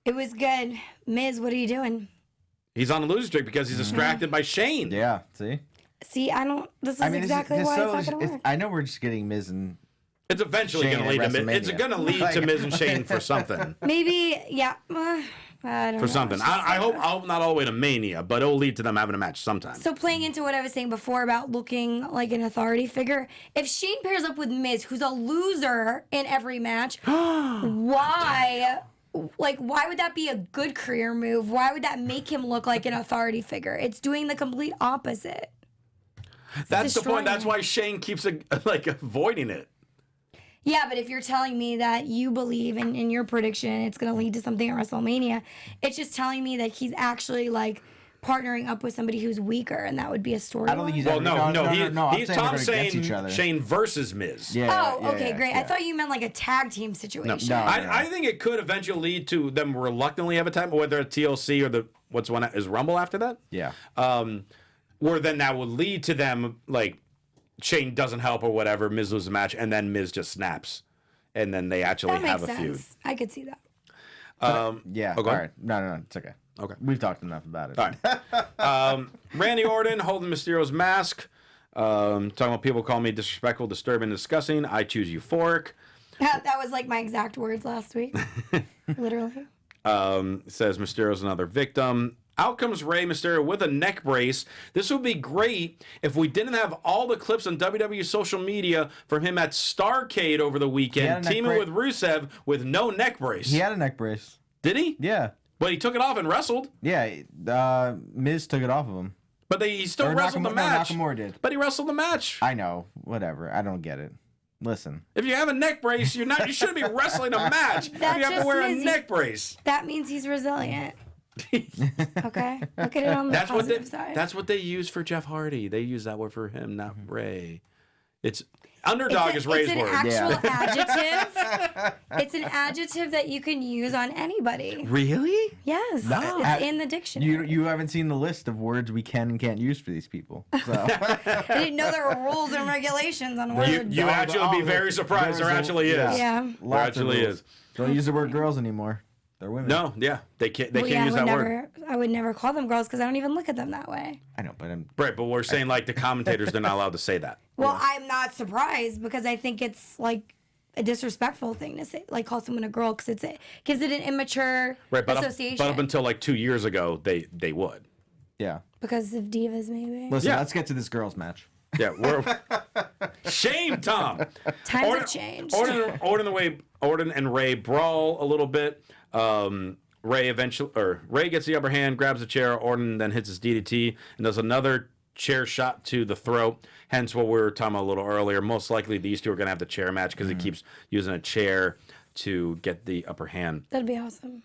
It was good. Miz, what are you doing? He's on a losing streak because he's distracted by Shane. Yeah, see? See, this is exactly it's why so, it's not going to work. I know we're just getting Miz and It's eventually Shane going to lead at to Miz. It's WrestleMania. going to lead to Miz and Shane for something. Maybe, yeah. I don't know. For something. I hope not all the way to Mania, but it'll lead to them having a match sometime. So playing into what I was saying before about looking like an authority figure, if Shane pairs up with Miz, who's a loser in every match, why would that be a good career move? Why would that make him look like an authority figure? It's doing the complete opposite. That's the point. destroying That's him. why Shane keeps avoiding it. Yeah, but if you're telling me that you believe in your prediction it's going to lead to something at WrestleMania, it's just telling me that he's actually like partnering up with somebody who's weaker, and that would be a story. I don't think he's Well, ever. he's Tom's saying Shane versus Miz. Yeah. Oh, okay, great. I thought you meant like a tag team situation. No. I think it could eventually lead to them reluctantly have a time, whether it's TLC or what's one is Rumble after that. Yeah. Where then that would lead to them like Shane doesn't help or whatever, Miz loses a match, and then Miz just snaps, and then they actually That have makes a sense. feud. I could see that. Yeah. Okay. All right. No, it's okay. Okay. We've talked enough about it. All right. Randy Orton holding Mysterio's mask. Talking about people calling me disrespectful, disturbing, disgusting. I choose euphoric. That was like my exact words last week. Literally. Says Mysterio's another victim. Out comes Rey Mysterio with a neck brace. This would be great if we didn't have all the clips on WWE social media from him at Starrcade over the weekend, teaming with Rusev with no neck brace. He had a neck brace. Did he? Yeah. But he took it off and wrestled. Yeah. Miz took it off of him. But he still Or wrestled the match. No, Nakamura did. But he wrestled the match. I know. Whatever. I don't get it. Listen. If you have a neck brace, you shouldn't be wrestling a match. If you have to wear a neck brace. That means he's resilient. Okay? Look at it on the positive side. That's what they use for Jeff Hardy. They use that word for him, not Ray. It's underdog is Ray's word. It's an actual adjective. It's an adjective that you can use on anybody. Really? Yes. It's in the dictionary. You haven't seen the list of words we can and can't use for these people. So I didn't know there were rules and regulations on words. You actually would be very surprised. There actually is. Yeah. There actually is. Don't use the word girls anymore. They're women. No, yeah. They can't use that word. I would never call them girls because I don't even look at them that way. I know, but Right, but we're saying like the commentators, they're not allowed to say that. Well, I'm not surprised because I think it's like a disrespectful thing to say, like call someone a girl because it gives it an immature association. But up until like 2 years ago, they would. Yeah. Because of divas, maybe. Listen, let's get to this girls' match. Yeah, we're shame, Tom. Times have changed. Orton and Ray brawl a little bit. Ray gets the upper hand, grabs a chair. Orton then hits his DDT and does another chair shot to the throat. Hence what we were talking about a little earlier. Most likely these two are going to have the chair match because he keeps using a chair to get the upper hand. That'd be awesome.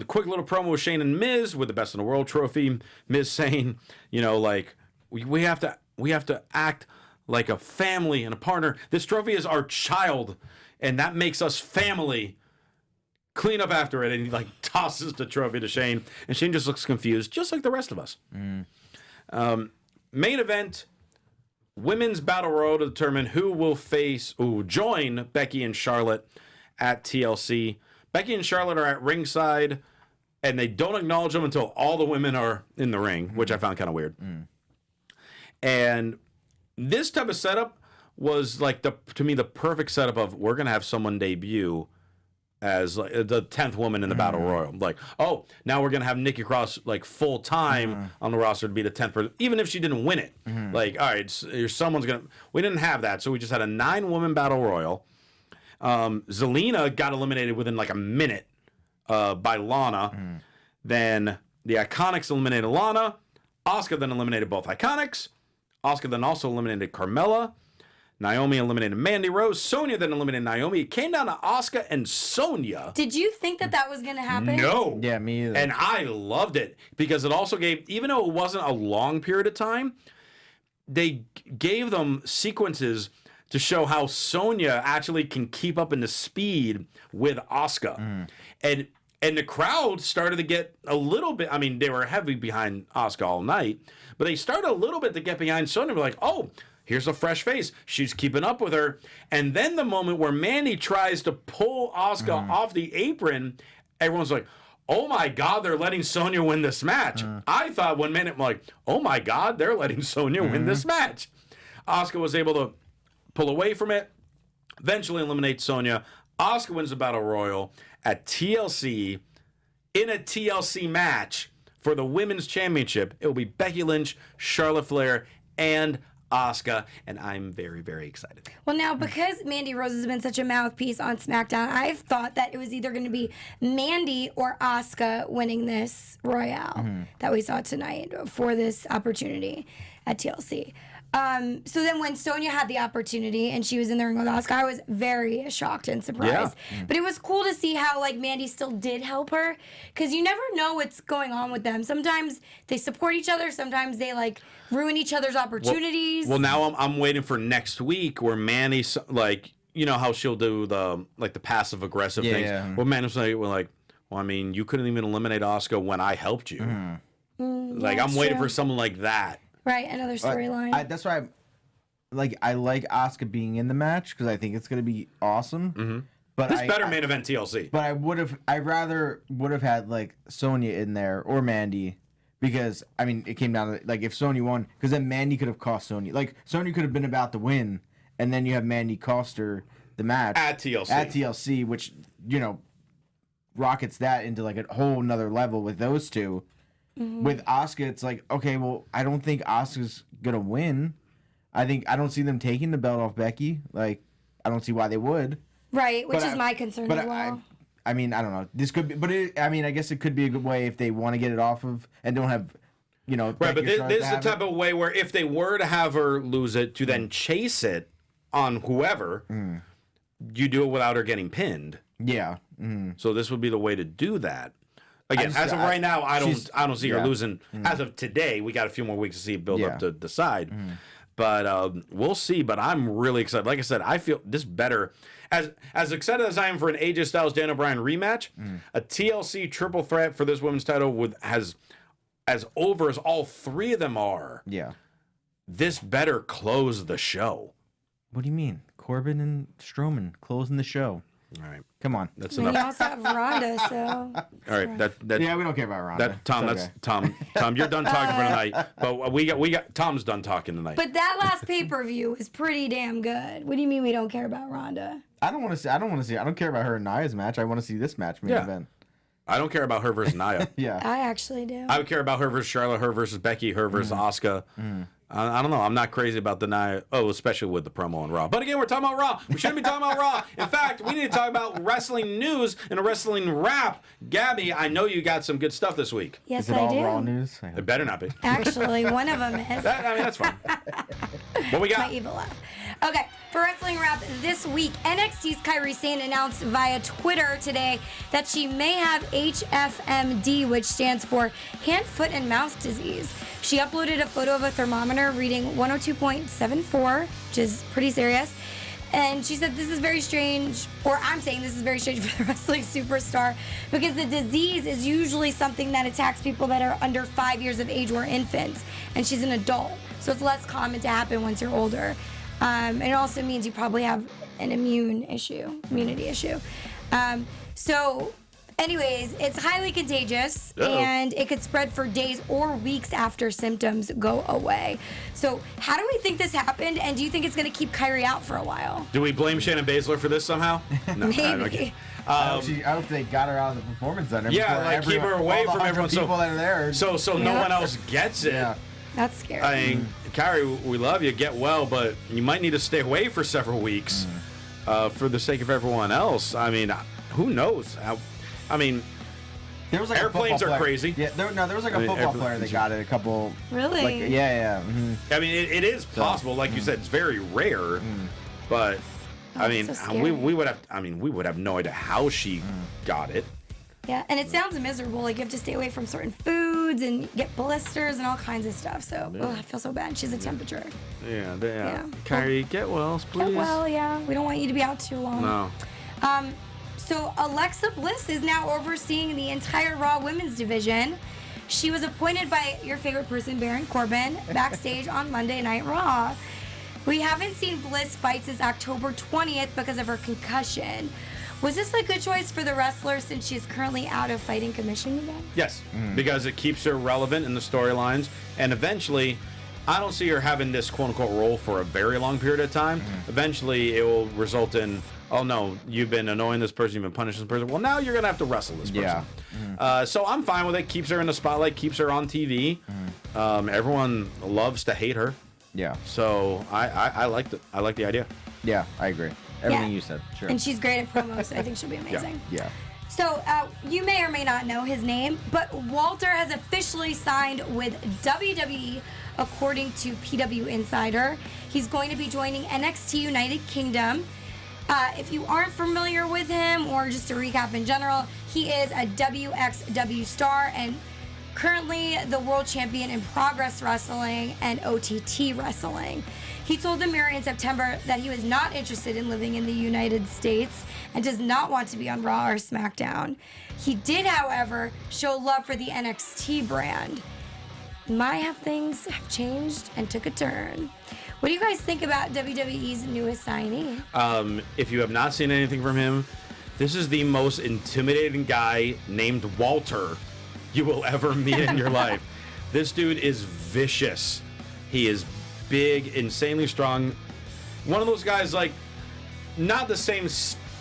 Quick little promo with Shane and Miz with the Best in the World trophy. Miz saying, like we have to act like a family and a partner. This trophy is our child, and that makes us family. Clean up after it, and he like tosses the trophy to Shane, and Shane just looks confused, just like the rest of us. Main event, women's battle royal to determine who will join Becky and Charlotte at TLC. Becky and Charlotte are at ringside, and they don't acknowledge them until all the women are in the ring, which I found kind of weird. And this type of setup was like to me the perfect setup of we're gonna have someone debut as like the 10th woman in the battle royal. Like, oh, now we're gonna have Nikki Cross like full time on the roster to be the 10th person, even if she didn't win it. Like, all right, someone's gonna. We didn't have that, so we just had a 9-woman battle royal. Zelina got eliminated within like a minute by Lana. Then the Iconics eliminated Lana. Asuka then eliminated both Iconics. Asuka then also eliminated Carmella. Naomi eliminated Mandy Rose. Sonya then eliminated Naomi. It came down to Asuka and Sonya. Did you think that was going to happen? No. Yeah, me either. And I loved it because it also gave, even though it wasn't a long period of time, they gave them sequences to show how Sonya actually can keep up in the speed with Asuka. And the crowd started to get a little bit, I mean, they were heavy behind Asuka all night, but they started a little bit to get behind Sonya. We're like, oh, here's a fresh face. She's keeping up with her. And then the moment where Mandy tries to pull Asuka off the apron, everyone's like, oh my God, they're letting Sonya win this match. I thought 1 minute, I'm like, oh my God, they're letting Sonya win this match. Asuka was able to pull away from it, eventually eliminate Sonya. Asuka wins the Battle Royal at TLC in a TLC match for the Women's Championship. It will be Becky Lynch, Charlotte Flair, and Asuka, and I'm very, very excited. Well, now, because Mandy Rose has been such a mouthpiece on SmackDown, I've thought that it was either going to be Mandy or Asuka winning this Royale that we saw tonight for this opportunity at TLC. So then when Sonya had the opportunity and she was in the ring with Asuka, I was very shocked and surprised. Yeah. But it was cool to see how like Mandy still did help her, because you never know what's going on with them. Sometimes they support each other. Sometimes they like ruin each other's opportunities. Well, now I'm waiting for next week where Mandy, like, you know how she'll do the passive aggressive things. Yeah. Well, Mandy's like, well, I mean, you couldn't even eliminate Asuka when I helped you. Like, I'm waiting for someone like that. Right, another storyline. That's why I like Asuka being in the match, because I think it's going to be awesome. But This better main event TLC. But I rather would have had like Sonya in there or Mandy, because I mean it came down to like if Sonya won, because then Mandy could have cost Sonya. Like Sonya could have been about to win, and then you have Mandy cost her the match At TLC. which rockets that into like a whole nother level with those two. With Asuka, it's like, okay, well, I don't think Asuka's gonna win. I don't see them taking the belt off Becky. Like, I don't see why they would. Right, which is my concern as well. I mean, I don't know. This could be, but I guess it could be a good way if they want to get it off of and don't have, Right, Becky but this is the it. type of way where if they were to have her lose it to then chase it on whoever, you do it without her getting pinned. Yeah. So this would be the way to do that. Again, as of right now, I don't see her losing. As of today, we got a few more weeks to see it build up to decide. But we'll see. But I'm really excited. Like I said, I feel this better. As excited as I am for an AJ Styles Daniel Bryan rematch, a TLC triple threat for this women's title as over as all three of them are. Yeah. This better close the show. What do you mean? Corbin and Strowman closing the show. All right. Come on. That's We enough. also have Ronda, so. All right. That Yeah, we don't care about Ronda. Tom, It's that's okay. Tom, you're done talking for tonight. But we got Tom's done talking tonight. But that last pay-per-view was pretty damn good. What do you mean we don't care about Ronda? I don't care about her and Nia's match. I want to see this match main event. I don't care about her versus Nia. Yeah. I actually do. I would care about her versus Charlotte, her versus Becky, her versus Asuka. I don't know. I'm not crazy about the Nia. Oh, especially with the promo on Raw. But again, we're talking about Raw. We shouldn't be talking about Raw. In fact, we need to talk about wrestling news and a wrestling wrap. Gabby, I know you got some good stuff this week. Yes, Is it I all do. Raw news? It better not be. Actually, one of them is. That's fine. What we My got? evil laugh. Okay, for Wrestling Wrap this week, NXT's Kairi Sane announced via Twitter today that she may have HFMD, which stands for hand, foot, and mouth disease. She uploaded a photo of a thermometer reading 102.74, which is pretty serious. And she said this is very strange, or I'm saying this is very strange for the wrestling superstar, because the disease is usually something that attacks people that are under 5 years of age or infants, and she's an adult. So it's less common to happen once you're older. And it also means you probably have an immunity issue. So anyways, it's highly contagious, and it could spread for days or weeks after symptoms go away. So how do we think this happened, and do you think it's going to keep Kairi out for a while? Do we blame Shannon Baszler for this somehow? No, Maybe. okay. I hope they got her out of the performance center. Yeah, before like keep her away all the from everyone. 100 people that are there. So no one else gets it. Yeah. That's scary. I mean, Kyrie, we love you. Get well, but you might need to stay away for several weeks for the sake of everyone else. I mean, who knows? I mean, there was like airplanes a are player. crazy. Yeah, there was like a football player that got it. A couple. Really? Like, yeah. I mean, it is possible. Like you said, it's very rare. But I mean, so scary. we would have. I mean, we would have no idea how she got it. Yeah, and it sounds miserable. Like you have to stay away from certain foods and get blisters and all kinds of stuff. So I feel so bad. She's a temperature. Yeah. Kyrie, get well, please. Get well, yeah. We don't want you to be out too long. No. So Alexa Bliss is now overseeing the entire Raw Women's division. She was appointed by your favorite person, Baron Corbin, backstage on Monday Night Raw. We haven't seen Bliss fight since October 20th because of her concussion. Was this a good choice for the wrestler since she's currently out of fighting commission again? Yes, because it keeps her relevant in the storylines, and eventually, I don't see her having this quote-unquote role for a very long period of time. Eventually, it will result in, oh no, you've been annoying this person, you've been punishing this person. Well, now you're gonna have to wrestle this person. Yeah. So I'm fine with it. Keeps her in the spotlight, keeps her on TV. Everyone loves to hate her. Yeah. So I like the idea. Yeah, I agree. Everything you said. Sure. And she's great at promos, so I think she'll be amazing. Yeah. So you may or may not know his name, but Walter has officially signed with WWE, according to PW Insider. He's going to be joining NXT United Kingdom. If you aren't familiar with him, or just to recap in general, he is a WXW star and currently the world champion in Progress Wrestling and OTT Wrestling. He told the Mirror in September that he was not interested in living in the United States and does not want to be on Raw or SmackDown. He did, however, show love for the NXT brand. Things have changed and took a turn. What do you guys think about WWE's newest signee? If you have not seen anything from him, this is the most intimidating guy named Walter you will ever meet in your life. This dude is vicious. He is big, insanely strong. One of those guys, like, not the same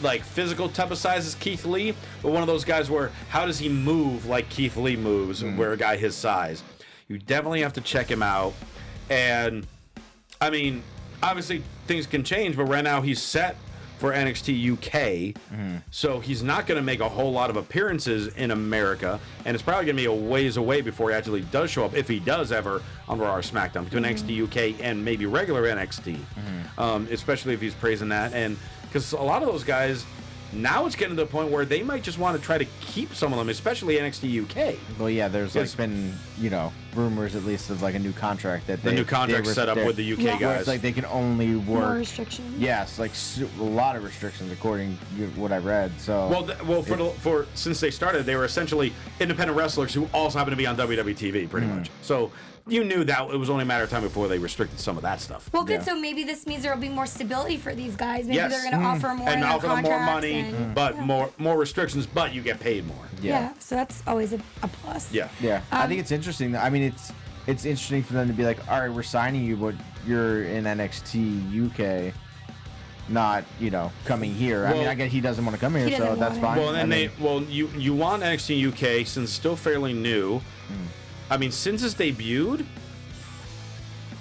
like physical type of size as Keith Lee, but one of those guys where how does he move like Keith Lee moves, where a guy his size. You definitely have to check him out. And I mean, obviously things can change, but right now he's set for NXT UK, so he's not going to make a whole lot of appearances in America, and it's probably going to be a ways away before he actually does show up, if he does ever, on Raw or SmackDown, between NXT UK and maybe regular NXT, especially if he's praising that. And because a lot of those guys, now it's getting to the point where they might just want to try to keep some of them, especially NXT UK. Well, yeah, there's like been, rumors at least of like a new contract that the new contract set up with the UK Yeah. guys. It's like they can only work. More restrictions? Yes, like a lot of restrictions according to what I read. So for since they started, they were essentially independent wrestlers who also happen to be on WWTV, pretty much. So you knew that it was only a matter of time before they restricted some of that stuff. Well, good. Yeah. So maybe this means there will be more stability for these guys. Maybe Yes. they're going to offer more And in their offer them more contracts money, and- but more restrictions, but you get paid more. Yeah. So that's always a plus. Yeah. Yeah, I think it's interesting. I mean, it's interesting for them to be like, all right, we're signing you, but you're in NXT UK, not coming here. I mean, Well, I get he doesn't want to come here, He doesn't so that's want it. fine. Well, and you want NXT UK since it's still fairly new. I mean, since it's debuted,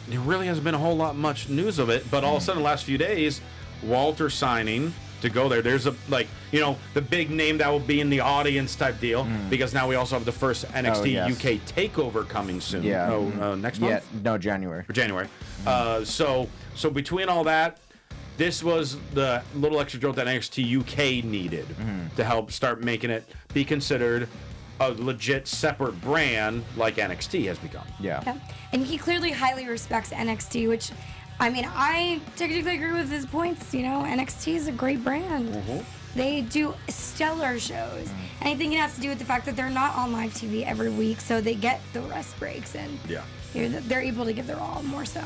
there really hasn't been a whole lot much news of it. But all of a sudden, the last few days, Walter signing to go there. There's the big name that will be in the audience type deal, because now we also have the first NXT UK takeover coming soon. Yeah. Next Yeah, month no, January. or January. So between all that, this was the little extra jolt that NXT UK needed to help start making it be considered a legit separate brand like NXT has become. Yeah. Yeah. And he clearly highly respects NXT, which, I mean, I technically agree with his points. NXT is a great brand. They do stellar shows. And I think it has to do with the fact that they're not on live TV every week, so they get the rest breaks, and they're able to give their all more so.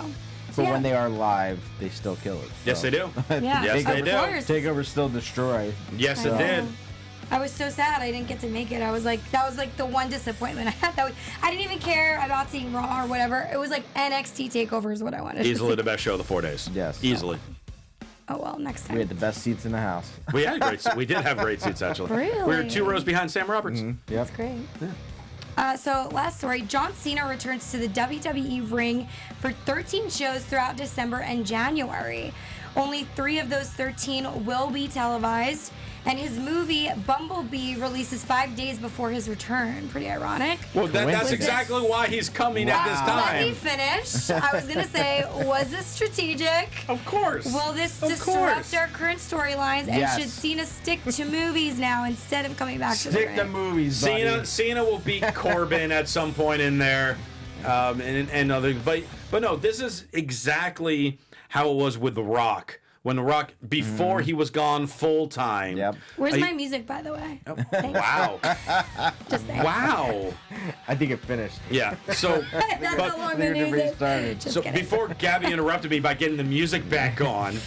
But when they are live, they still kill it. Yes, they do. Yeah, Yes, they of do. course. Takeover still destroy. Yes, it I did. know. I was so sad I didn't get to make it. I was like, that was like the one disappointment I had. I didn't even care about seeing Raw or whatever. It was like NXT TakeOver is what I wanted. Easily the best show of the 4 days. Yes. Easily. Oh well, next time. We had the best seats in the house. We did have great seats, actually. Really? We were 2 rows behind Sam Roberts. Yep. Great. So last story, John Cena returns to the WWE ring for 13 shows throughout December and January. Only 3 of those 13 will be televised, and his movie Bumblebee releases 5 days before his return. Pretty ironic. Well, that's Coincidence. exactly why he's coming at this Let me time. finish. I was going to say, was this strategic? Of course. Will this Of disrupt course. our current storylines? And Yes. should Cena stick to movies now instead of coming back to the Stick ring? to movies, buddy. Cena will beat Corbin at some point in there, and other. But no, this is exactly how it was with The Rock. When The Rock, before he was gone full time. Yep. Where's my music, by the way? Thanks. Wow. Just saying. Wow. I think it finished. Yeah. So, That's but- how long They the were news is. restarted. Just so kidding. before Gabby interrupted me by getting the music back on,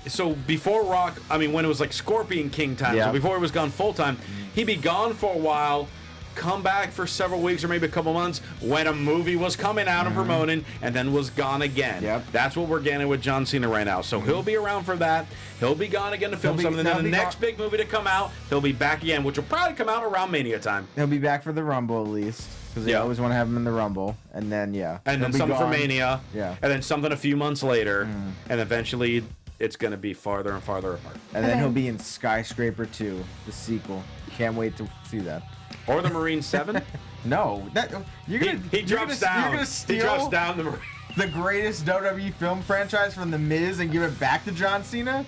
so before Rock, I mean, when it was like Scorpion King time, Yeah. so before he was gone full time, he'd be gone for a while, come back for several weeks or maybe a couple months when a movie was coming out and promoting, and then was gone again. Yep. That's what we're getting with John Cena right now. So he'll be around for that. He'll be gone again to film He'll be- something. Then he'll the be next gone- big movie to come out, he'll be back again, which will probably come out around Mania time. He'll be back for the Rumble at least, because they Yeah. always want to have him in the Rumble, and then And he'll then be something for gone. Mania. Yeah. And then something a few months later. And eventually it's going to be farther and farther apart. And then he'll Okay. be in Skyscraper 2, the sequel. Can't wait to see that. Or the Marine 7? No, that you're gonna He drops down. You're gonna He drops steal down the Marine. the greatest WWE film franchise from The Miz and give it back to John Cena.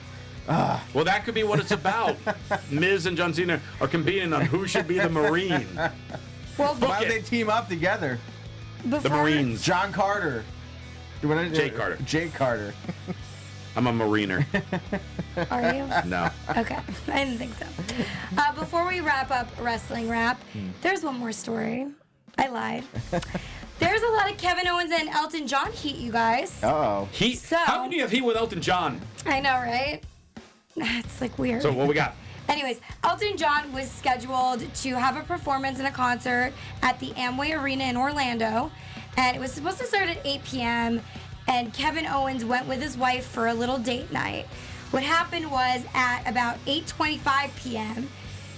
Well, that could be what it's about. Miz and John Cena are competing on who should be the Marine. Well, Book Why it. don't they team up together? before, The Marines. John Carter. Jake Carter. Jake Carter. I'm a Mariner. Are you? No. Okay, I didn't think so. Before we wrap up Wrestling Wrap, there's one more story. I lied. There's a lot of Kevin Owens and Elton John heat, you guys. Uh-oh. How can you have heat with Elton John? I know, right? It's like weird. So what we got? Anyways, Elton John was scheduled to have a performance and a concert at the Amway Arena in Orlando, and it was supposed to start at 8 p.m., and Kevin Owens went with his wife for a little date night. What happened was at about 8:25 p.m.,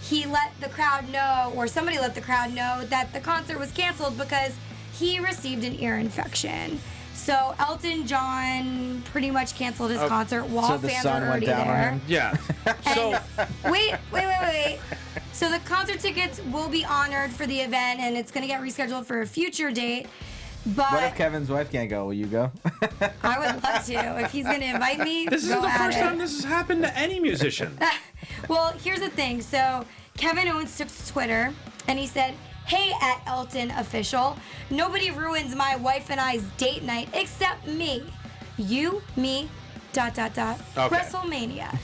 he let the crowd know, or somebody let the crowd know, that the concert was canceled because he received an ear infection. So Elton John pretty much canceled his concert while So the fans sun were went already down on there. him? Yeah. So Wait. So the concert tickets will be honored for the event, and it's going to get rescheduled for a future date. What if But Kevin's wife can't go? Will you go? I would love to. If he's going to invite me, this isn't go the at first it. time this has happened to any musician. Well, here's the thing. So Kevin Owens took to Twitter, and he said, "Hey, at Elton official, nobody ruins my wife and I's date night except me. You, me, ... Okay. WrestleMania."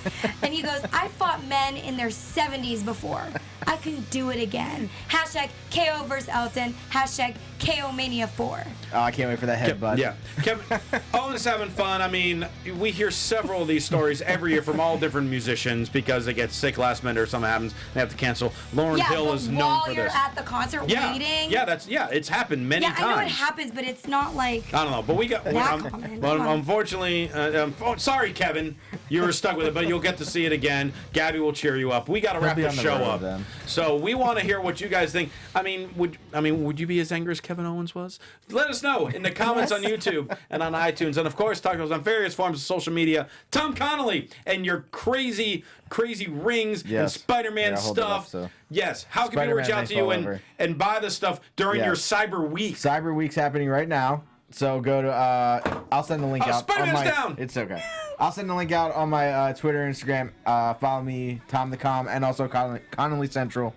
And he goes, "I fought men in their 70s before. I can do it again. Hashtag KO vs. Elton. Hashtag KO Mania 4. Oh, I can't wait for that headbutt. Yeah. Kevin Owens having fun. I mean, we hear several of these stories every year from all different musicians because they get sick last minute or something happens, they have to cancel. Lauryn Yeah, Hill but is known while for you're this. at the concert waiting. Yeah, it's happened many Yeah, times. I know it happens, but it's not like... I don't know, but we got. common. But Come on. unfortunately, sorry, Kevin, you were stuck with it, but you'll get to see it again. Gabby will cheer you up. We got to wrap be the on the show road up. then. So we want to hear what you guys think. Would you be as angry as Kevin Owens was? Let us know in the comments on YouTube and on iTunes, and of course, talk to us on various forms of social media. Tom Connolly and your crazy rings and Yes. Spider-Man Yeah, hold it stuff. up, so. Yes. How can people reach Spider-Man out to things you all and over. buy the stuff during Yes. your Cyber Week? Cyber Week's happening right now. So go to I'll send the link out. Spider-Man's on my, down! It's okay. I'll send the link out on my Twitter, Instagram. Follow me, Tom the Com, and also Connolly Central.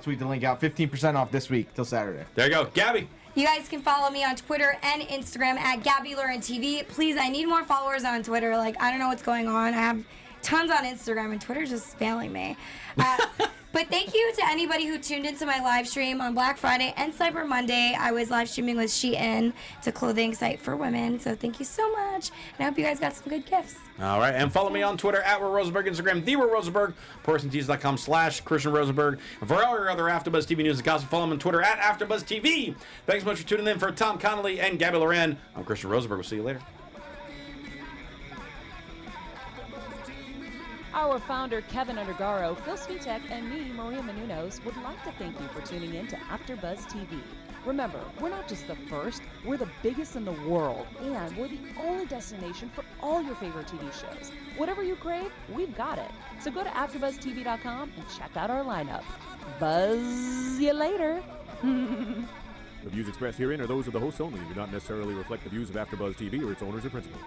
Tweet the link out. 15% off this week till Saturday. There you go, Gabby. You guys can follow me on Twitter and Instagram at Gabby Loren TV. Please, I need more followers on Twitter. Like, I don't know what's going on. I have tons on Instagram, and Twitter's just failing me. But thank you to anybody who tuned into my live stream on Black Friday and Cyber Monday. I was live streaming with Shein. It's a clothing site for women. So thank you so much. And I hope you guys got some good gifts. All right, and follow me on Twitter at Will Rosenberg, Instagram The Will Rosenberg, PortionTees.com/Christian Rosenberg. And for all your other AfterBuzz TV news and gossip, follow them on Twitter at AfterBuzzTV. Thanks so much for tuning in. For Tom Connolly and Gabby Loren, I'm Christian Rosenberg. We'll see you later. Our founder, Kevin Undergaro, Phil Svitek, and me, Maria Menounos, would like to thank you for tuning in to AfterBuzz TV. Remember, we're not just the first, we're the biggest in the world, and we're the only destination for all your favorite TV shows. Whatever you crave, we've got it. So go to AfterBuzzTV.com and check out our lineup. Buzz you later. The views expressed herein are those of the hosts only and do not necessarily reflect the views of AfterBuzz TV or its owners or principals.